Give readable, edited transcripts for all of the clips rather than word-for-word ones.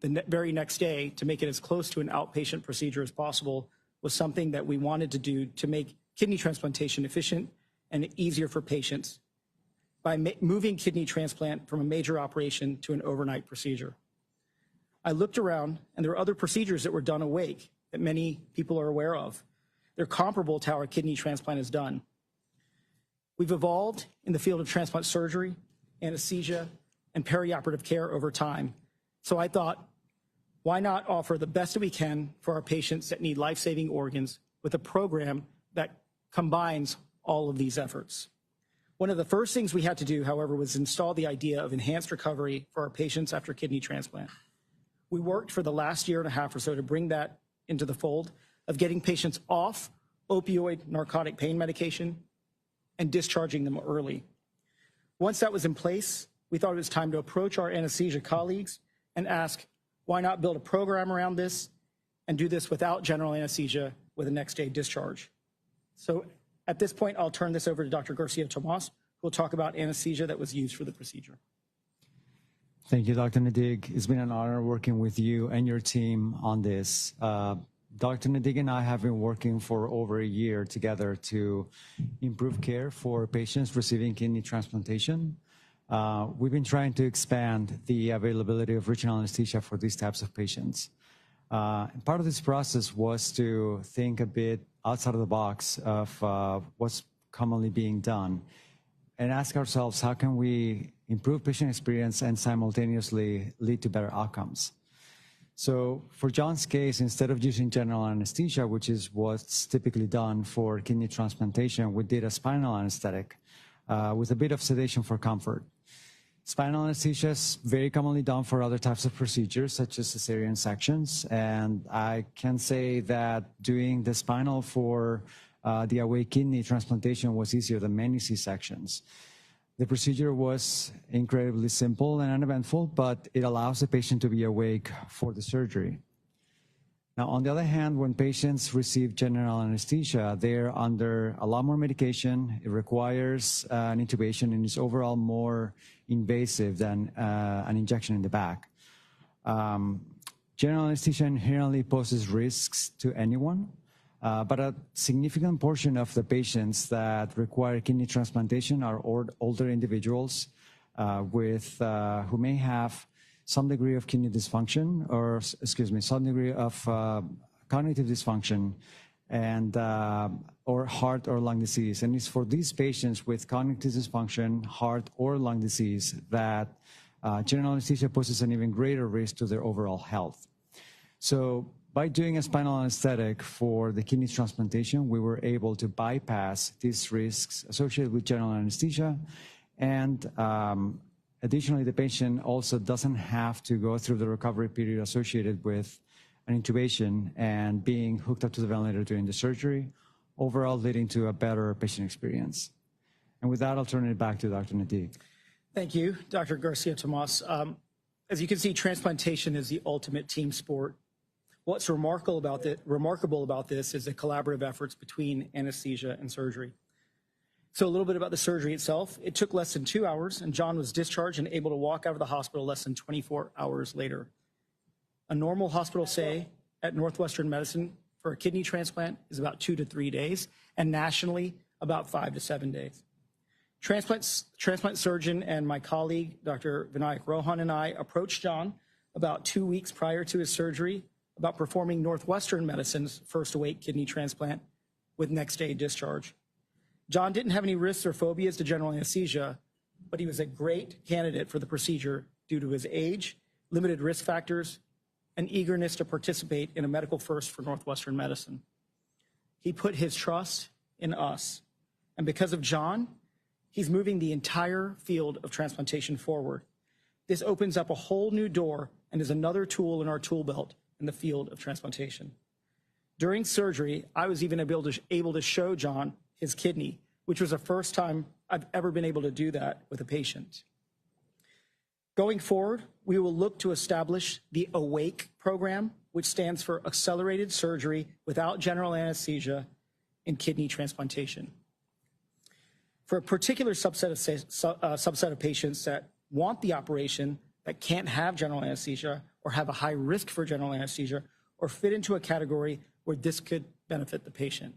the very next day to make it as close to an outpatient procedure as possible was something that we wanted to do to make kidney transplantation efficient and easier for patients by moving kidney transplant from a major operation to an overnight procedure. I looked around, and there were other procedures that were done awake that many people are aware of. They're comparable to how a kidney transplant is done. We've evolved in the field of transplant surgery, anesthesia, and perioperative care over time. So I thought, why not offer the best that we can for our patients that need life-saving organs with a program that combines all of these efforts? One of the first things we had to do, however, was install the idea of enhanced recovery for our patients after kidney transplant. We worked for the last year and a half or so to bring that into the fold of getting patients off opioid narcotic pain medication and discharging them early. Once that was in place, we thought it was time to approach our anesthesia colleagues and ask, why not build a program around this and do this without general anesthesia with a next day discharge? So at this point, I'll turn this over to Dr. Garcia-Tomas, who will talk about anesthesia that was used for the procedure. Thank you, Dr. Nadig. It's been an honor working with you and your team on this. Dr. Nadig and I have been working for over a year together to improve care for patients receiving kidney transplantation. We've been trying to expand the availability of regional anesthesia for these types of patients. And part of this process was to think a bit outside of the box of what's commonly being done and ask ourselves, how can we improve patient experience and simultaneously lead to better outcomes? So for John's case, instead of using general anesthesia, which is what's typically done for kidney transplantation, we did a spinal anesthetic with a bit of sedation for comfort. Spinal anesthesia is very commonly done for other types of procedures, such as cesarean sections. And I can say that doing the spinal for the awake kidney transplantation was easier than many C-sections. The procedure was incredibly simple and uneventful, but it allows the patient to be awake for the surgery. Now, on the other hand, when patients receive general anesthesia, they're under a lot more medication. It requires an intubation and is overall more invasive than an injection in the back. General anesthesia inherently poses risks to anyone, but a significant portion of the patients that require kidney transplantation are older individuals who may have some degree of kidney dysfunction, or some degree of cognitive dysfunction, and or heart or lung disease. And it's for these patients with cognitive dysfunction, heart or lung disease that general anesthesia poses an even greater risk to their overall health. So by doing a spinal anesthetic for the kidney transplantation, we were able to bypass these risks associated with general anesthesia. And additionally, the patient also doesn't have to go through the recovery period associated with an intubation and being hooked up to the ventilator during the surgery, overall leading to a better patient experience. And with that, I'll turn it back to Dr. Nadig. Thank you, Dr. Garcia-Tomas. As you can see, transplantation is the ultimate team sport. What's remarkable about this is the collaborative efforts between anesthesia and surgery. So a little bit about the surgery itself. It took less than 2 hours, and John was discharged and able to walk out of the hospital less than 24 hours later. A normal hospital stay at Northwestern Medicine for a kidney transplant is about 2 to 3 days, and nationally, about 5 to 7 days. Transplant surgeon and my colleague, Dr. Vinayak Rohan, and I approached John about 2 weeks prior to his surgery about performing Northwestern Medicine's first awake kidney transplant with next day discharge. John didn't have any risks or phobias to general anesthesia, but he was a great candidate for the procedure due to his age, limited risk factors, and eagerness to participate in a medical first for Northwestern Medicine. He put his trust in us, and because of John, he's moving the entire field of transplantation forward. This opens up a whole new door and is another tool in our tool belt in the field of transplantation. During surgery, I was even able to show John his kidney, which was the first time I've ever been able to do that with a patient. Going forward, we will look to establish the AWAKE program, which stands for Accelerated Surgery Without General Anesthesia in Kidney Transplantation. For a particular subset of patients that want the operation that can't have general anesthesia or have a high risk for general anesthesia or fit into a category where this could benefit the patient.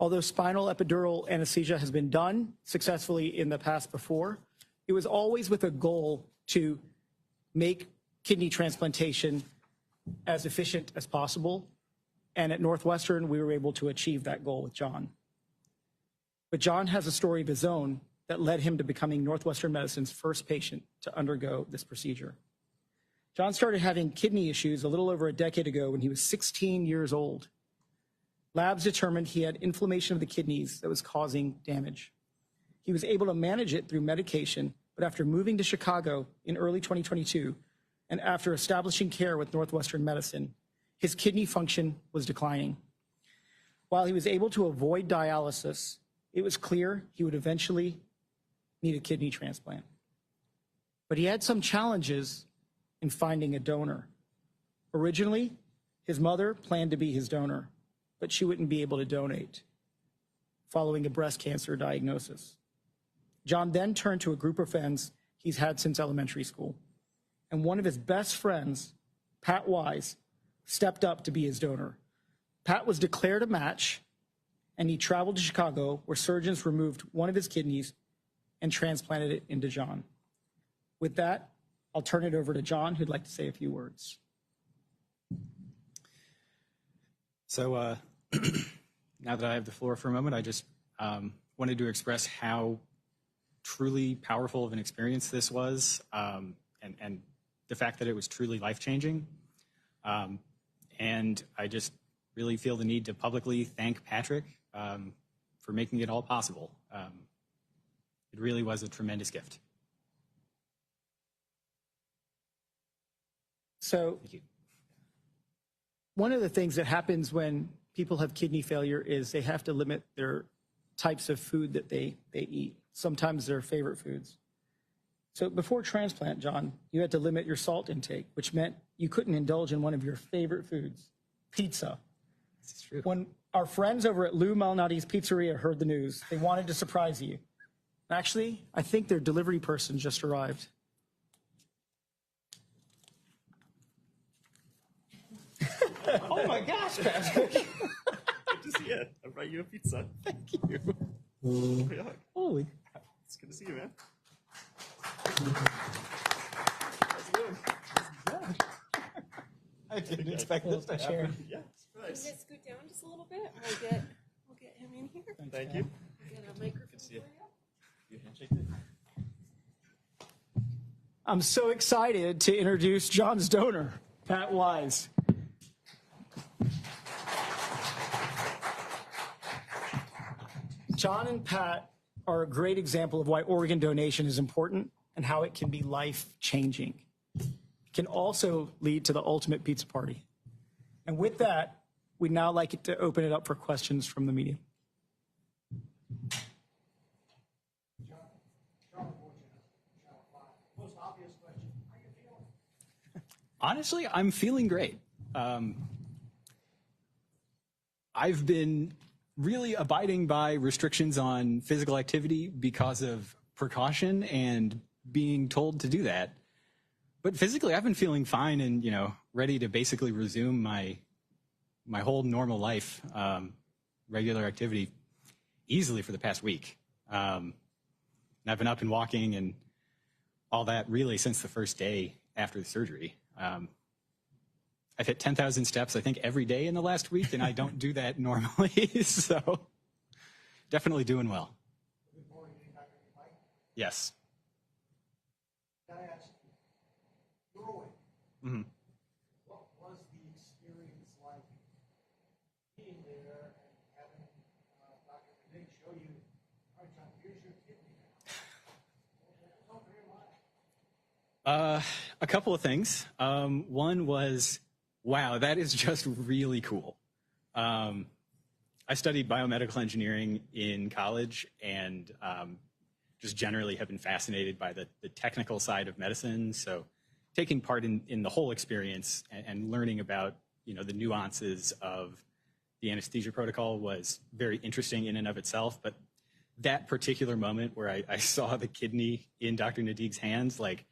Although spinal epidural anesthesia has been done successfully in the past before, it was always with a goal to make kidney transplantation as efficient as possible. And at Northwestern, we were able to achieve that goal with John. But John has a story of his own that led him to becoming Northwestern Medicine's first patient to undergo this procedure. John started having kidney issues a little over a decade ago when he was 16 years old. Labs determined he had inflammation of the kidneys that was causing damage. He was able to manage it through medication, but after moving to Chicago in early 2022, and after establishing care with Northwestern Medicine, his kidney function was declining. While he was able to avoid dialysis, it was clear he would eventually need a kidney transplant. But he had some challenges in finding a donor. Originally, his mother planned to be his donor, but she wouldn't be able to donate following a breast cancer diagnosis. John then turned to a group of friends he's had since elementary school. And one of his best friends, Pat Wise, stepped up to be his donor. Pat was declared a match, and he traveled to Chicago where surgeons removed one of his kidneys and transplanted it into John. With that, I'll turn it over to John, who'd like to say a few words. So now that I have the floor for a moment, I just wanted to express how truly powerful of an experience this was, and the fact that it was truly life-changing. And I just really feel the need to publicly thank Patrick for making it all possible. It really was a tremendous gift. So Thank you. one of the things that happens when people have kidney failure is they have to limit their types of food that they eat, sometimes their favorite foods. So before transplant, John, you had to limit your salt intake, which meant you couldn't indulge in one of your favorite foods, pizza. This is true. When our friends over at Lou Malnati's Pizzeria heard the news, they wanted to surprise you. Actually, I think their delivery person just arrived. Oh my gosh, Patrick. Good to see you. I brought you a pizza. Thank you. Yeah, Holy. it's good to see you, man. I didn't expect this to happen. Yeah, Can surprise. you scoot down just a little bit? We'll get him in here. Thank you. Get a microphone see you. for you. You handshake it? I'm so excited to introduce John's donor, Pat Wise. John and Pat are a great example of why organ donation is important and how it can be life-changing. It can also lead to the ultimate pizza party. And with that, we'd now like it to open it up for questions from the media. Honestly, I'm feeling great. I've been really abiding by restrictions on physical activity because of precaution and being told to do that. But physically, I've been feeling fine and, ready to basically resume my whole normal life, regular activity easily for the past week. And I've been up and walking and all that really since the first day after the surgery. I've hit 10,000 steps, I think, every day in the last week, and I don't do that normally. So definitely doing well. Yes. Can I ask you, growing, Mm-hmm. what was the experience like being there and having Dr. Nick show you, all right, John, here's your kidney now? What was over your life? A couple of things. One was, wow, that is just really cool. I studied biomedical engineering in college and just generally have been fascinated by the technical side of medicine. So taking part in the whole experience and learning about, the nuances of the anesthesia protocol was very interesting in and of itself. But that particular moment where I saw the kidney in Dr. Nadig's hands, like,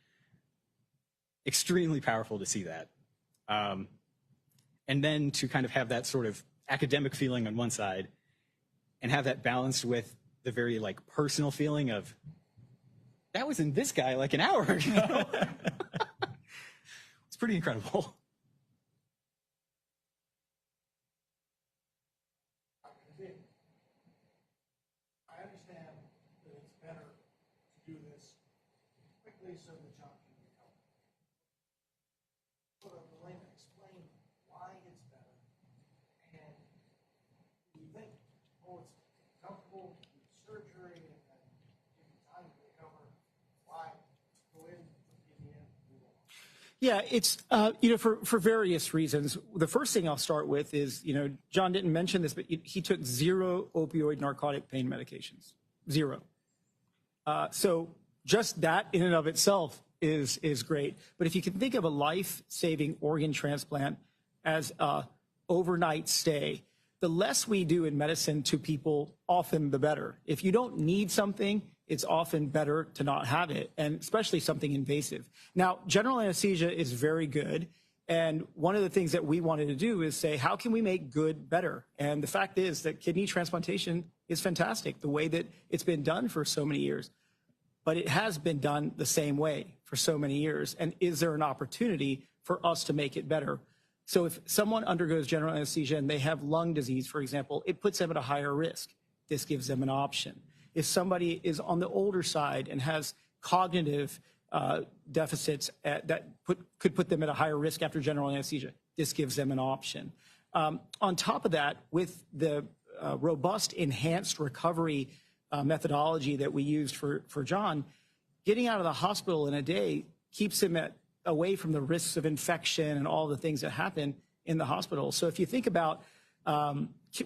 extremely powerful to see that. And then to kind of have that sort of academic feeling on one side and have that balanced with the very like personal feeling of that was in this guy like an hour ago. It's pretty incredible. I understand that it's better to do this quickly so that John can recover. Sort of the layman, explain why it's better, and you think, oh, it's comfortable, do surgery, and then give you time to recover. Why go in, put the kidney in, move on? Yeah, it's, for various reasons. The first thing I'll start with is, John didn't mention this, but he took 0 opioid narcotic pain medications. 0. So just that in and of itself is great. But if you can think of a life-saving organ transplant as a overnight stay, the less we do in medicine to people, often the better. If you don't need something, it's often better to not have it, and especially something invasive. Now, general anesthesia is very good, and one of the things that we wanted to do is say, how can we make good better? And the fact is that kidney transplantation is fantastic, the way that it's been done for so many years. But it has been done the same way for so many years, and is there an opportunity for us to make it better? So if someone undergoes general anesthesia and they have lung disease, for example, it puts them at a higher risk. This gives them an option. If somebody is on the older side and has cognitive deficits that could put them at a higher risk after general anesthesia, this gives them an option. On top of that, with the robust enhanced recovery methodology that we used for John, getting out of the hospital in a day keeps him away from the risks of infection and all the things that happen in the hospital. So if you think about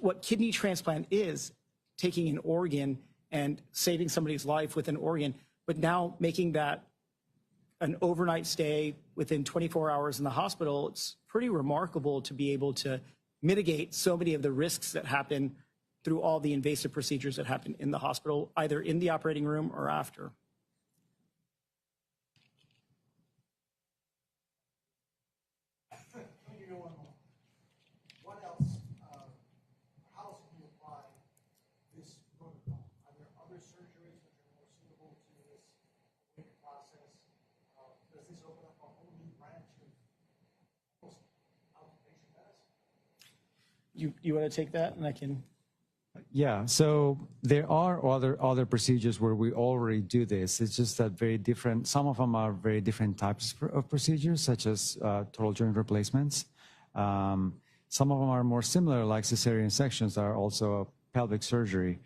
what kidney transplant is, taking an organ and saving somebody's life with an organ, but now making that an overnight stay within 24 hours in the hospital, it's pretty remarkable to be able to mitigate so many of the risks that happen through all the invasive procedures that happen in the hospital, either in the operating room or after. Let me give you one more. What else, how else can you apply this protocol? Are there other surgeries which are more suitable to this awake process? Does this open up a whole new branch of almost outpatient medicine? You want to take that, and I can. Yeah, so there are other procedures where we already do this. It's just that very different. Some of them are very different types of procedures, such as total joint replacements. Some of them are more similar, like cesarean sections, that are also pelvic surgery.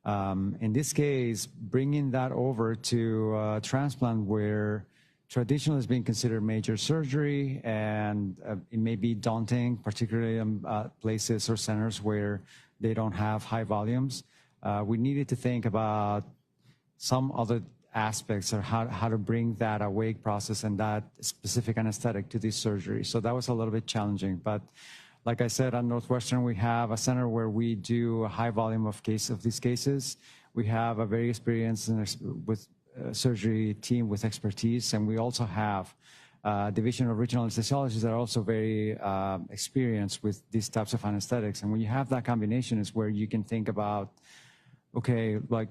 In this case, bringing that over to transplant, where traditionally is being considered major surgery, and it may be daunting, particularly in places or centers where they don't have high volumes. We needed to think about some other aspects of how to bring that awake process and that specific anesthetic to this surgery. So that was a little bit challenging. But like I said, at Northwestern, we have a center where we do a high volume of these cases. We have a very experienced surgery team with expertise, and we also have division of regional anesthesiologists that are also very experienced with these types of anesthetics. And when you have that combination is where you can think about, okay, like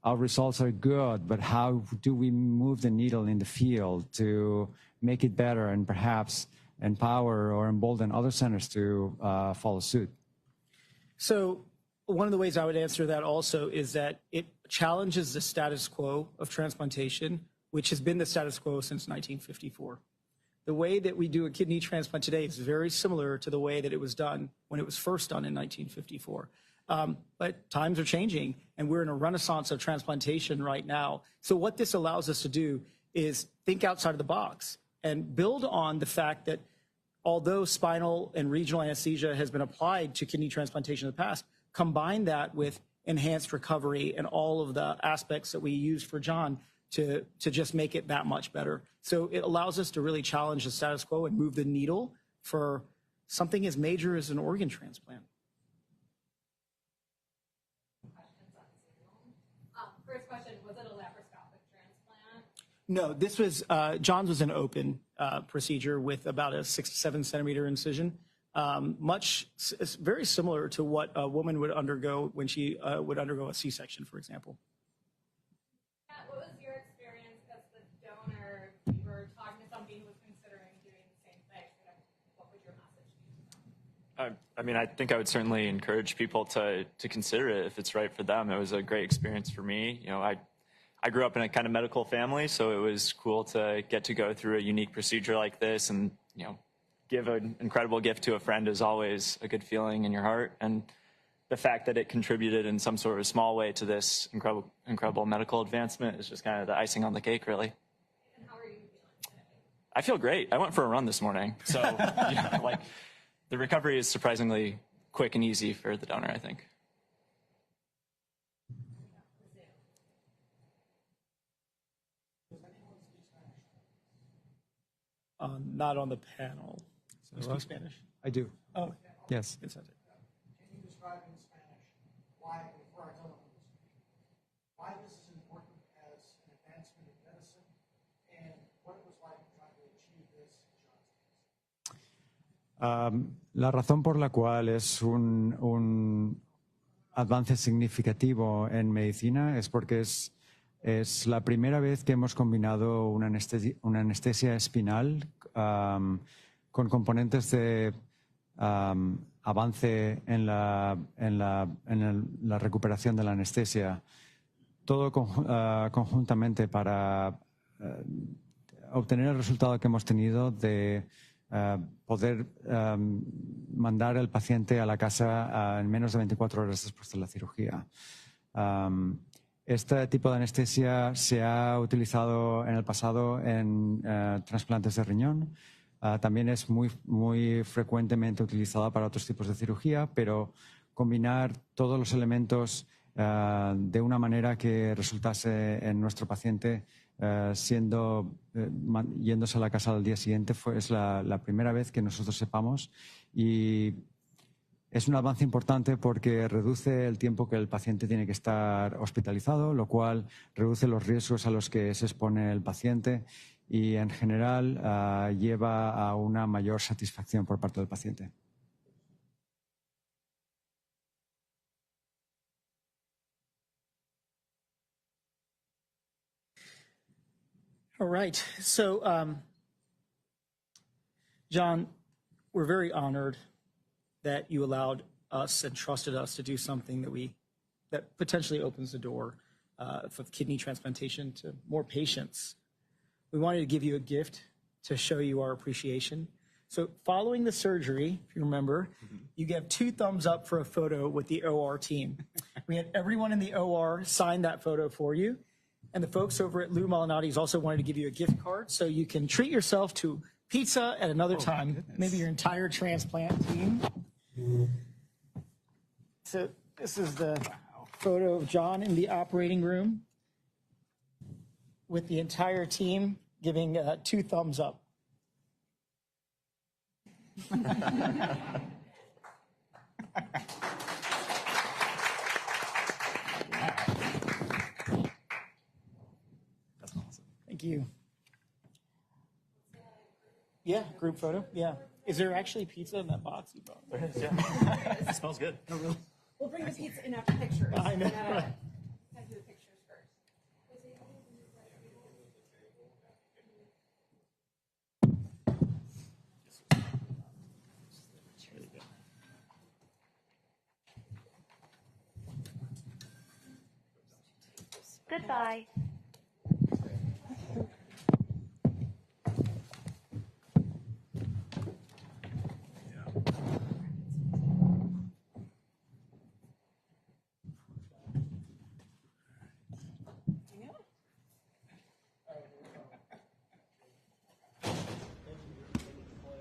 our results are good, but how do we move the needle in the field to make it better and perhaps empower or embolden other centers to follow suit? So one of the ways I would answer that also is that it challenges the status quo of transplantation, which has been the status quo since 1954. The way that we do a kidney transplant today is very similar to the way that it was done when it was first done in 1954. But times are changing, and we're in a renaissance of transplantation right now. So what this allows us to do is think outside of the box and build on the fact that although spinal and regional anesthesia has been applied to kidney transplantation in the past, combine that with enhanced recovery and all of the aspects that we used for John to just make it that much better. So it allows us to really challenge the status quo and move the needle for something as major as an organ transplant. Questions on Zoom. First question, was it a laparoscopic transplant? No, this was, John's was an open procedure with about a 6 to 7 centimeter incision. It's very similar to what a woman would undergo when she would undergo a C-section, for example. Matt, what was your experience as the donor? You were talking to somebody who was considering doing the same thing. What would your message be to them? I mean, I think I would certainly encourage people to consider it if it's right for them. It was a great experience for me. You know, I grew up in a kind of medical family, so it was cool to get to go through a unique procedure like this, and you know, give an incredible gift to a friend is always a good feeling in your heart. And the fact that it contributed in some sort of small way to this incredible medical advancement is just kind of the icing on the cake, really. And how are you feeling today? I feel great. I went for a run this morning, so yeah, like the recovery is surprisingly quick and easy for the donor, I think. Not on the panel. You speak Spanish? I do. Oh, Yes. fantastic. Can you describe in Spanish why, for our television, why this is important as an advancement in medicine and what it was like trying to achieve this in John's case? La razón por la cual es un avance significativo en medicina es porque es la primera vez que hemos combinado una anestesia espinal con componentes de avance en la recuperación de la anestesia, todo conjuntamente para obtener el resultado que hemos tenido de poder mandar al paciente a la casa en menos de 24 horas después de la cirugía. Este tipo de anestesia se ha utilizado en el pasado en trasplantes de riñón. También es muy frecuentemente utilizada para otros tipos de cirugía, pero combinar todos los elementos de una manera que resultase en nuestro paciente yéndose a la casa al día siguiente es la primera vez que nosotros sepamos, y es un avance importante porque reduce el tiempo que el paciente tiene que estar hospitalizado, lo cual reduce los riesgos a los que se expone el paciente y en general lleva a una mayor satisfacción por parte del paciente. All right. So, John, we're very honored that you allowed us and trusted us to do something that potentially opens the door for kidney transplantation to more patients. We wanted to give you a gift to show you our appreciation. So following the surgery, if you remember, you gave 2 thumbs up for a photo with the OR team. We had everyone in the OR sign that photo for you. And the folks over at Lou Malinati's also wanted to give you a gift card so you can treat yourself to pizza at another time, goodness. Maybe your entire transplant team. So this is the photo of John in the operating room with the entire team giving 2 thumbs up. Thank you. Yeah, group photo. Yeah. Is there actually pizza in that box you brought? There is, yeah. It smells good. Oh, really? We'll bring the pizza in after pictures. I know. Gotta do the pictures first. There you go. Goodbye.